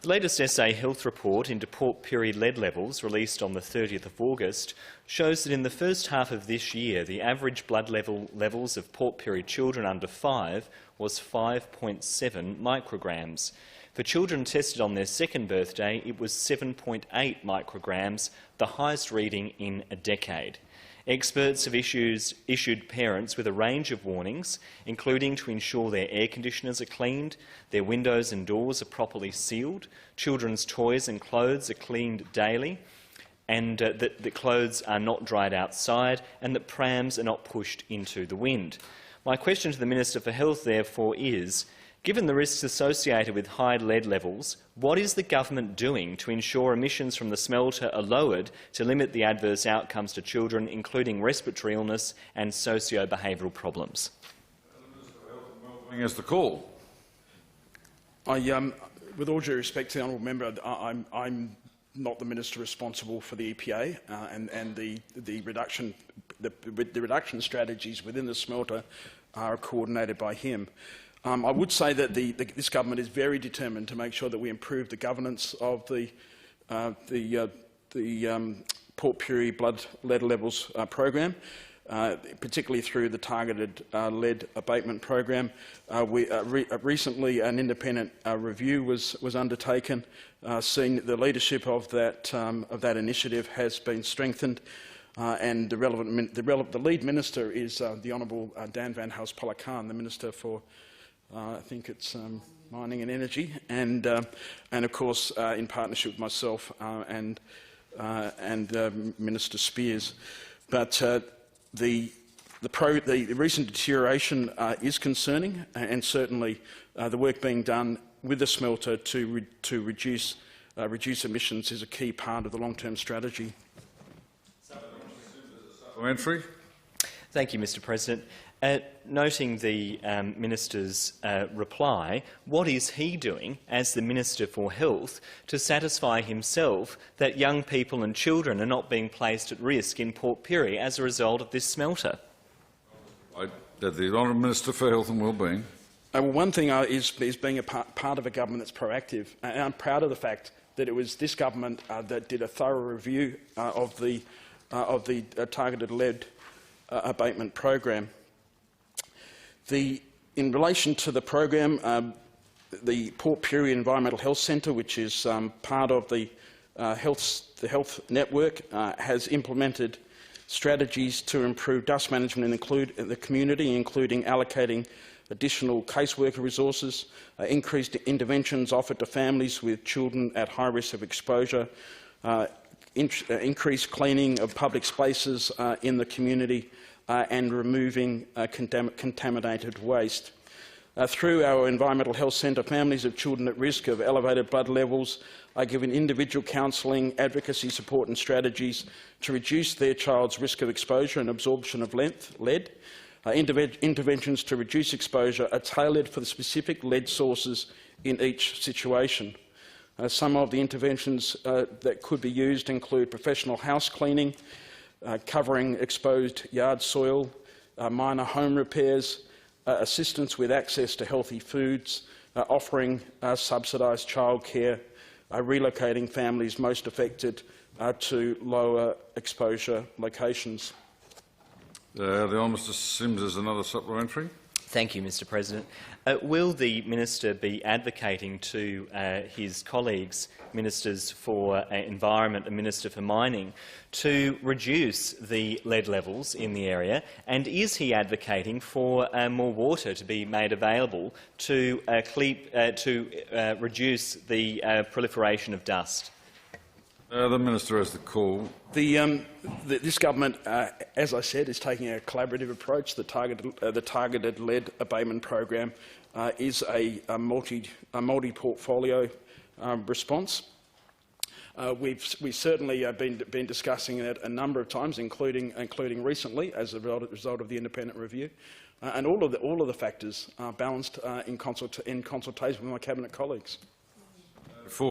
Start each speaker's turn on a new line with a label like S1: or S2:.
S1: The latest SA Health report into Port Pirie lead levels, released on the 30th of August, shows that in the first half of this year, the average blood levels of Port Pirie children under 5 was 5.7 micrograms. For children tested on their second birthday, it was 7.8 micrograms, the highest reading in a decade. Experts have issued parents with a range of warnings, including to ensure their air conditioners are cleaned, their windows and doors are properly sealed, children's toys and clothes are cleaned daily, and that the clothes are not dried outside, and that prams are not pushed into the wind. My question to the Minister for Health, therefore, is, given the risks associated with high lead levels, what is the government doing to ensure emissions from the smelter are lowered to limit the adverse outcomes to children, including respiratory illness and socio-behavioural problems?
S2: As the call.
S3: With all due respect to the honourable member, I'm not the minister responsible for the EPA, and the reduction strategies within the smelter are coordinated by him. I would say that this government is very determined to make sure that we improve the governance of the Port Pirie blood lead levels program, particularly through the targeted lead abatement program. Recently, an independent review was undertaken, seeing that the leadership of that initiative has been strengthened. And the lead minister is the Honourable Dan Van Hulst-Pellekaan, the Minister for I think it's mining and energy, and of course in partnership with myself and Minister Spears. But the recent deterioration is concerning, and certainly the work being done with the smelter to reduce emissions is a key part of the long-term strategy.
S2: Supplementary.
S1: Thank you, Mr. President. Noting the Minister's reply, what is he doing as the Minister for Health to satisfy himself that young people and children are not being placed at risk in Port Pirie as a result of this smelter?
S2: The Honourable Minister for Health and Wellbeing.
S3: Well, one thing is being a part of a government that's proactive, and I'm proud of the fact that it was this government that did a thorough review of the targeted lead abatement program. In relation to the program, the Port Pirie Environmental Health Centre, which is part of the health network, has implemented strategies to improve dust management in the community, including allocating additional caseworker resources, increased interventions offered to families with children at high risk of exposure, increased cleaning of public spaces in the community, and removing contaminated waste. Through our Environmental Health Centre, families of children at risk of elevated blood levels are given individual counselling, advocacy support and strategies to reduce their child's risk of exposure and absorption of lead. Interventions to reduce exposure are tailored for the specific lead sources in each situation. Some of the interventions that could be used include professional house cleaning, covering exposed yard soil, minor home repairs, assistance with access to healthy foods, offering subsidised childcare, relocating families most affected to lower exposure locations.
S2: The Honourable Mr Sims is another supplementary.
S1: Thank you, Mr. President. Will the Minister be advocating to his colleagues, Ministers for Environment and Minister for Mining, to reduce the lead levels in the area? And is he advocating for more water to be made available to reduce the proliferation of dust?
S2: The Minister has the call.
S3: This government, as I said, is taking a collaborative approach. The targeted lead abatement program is a multi-portfolio response. We've certainly been discussing it a number of times, including recently, as a result of the independent review, and all of the factors are balanced in consultation with my cabinet colleagues.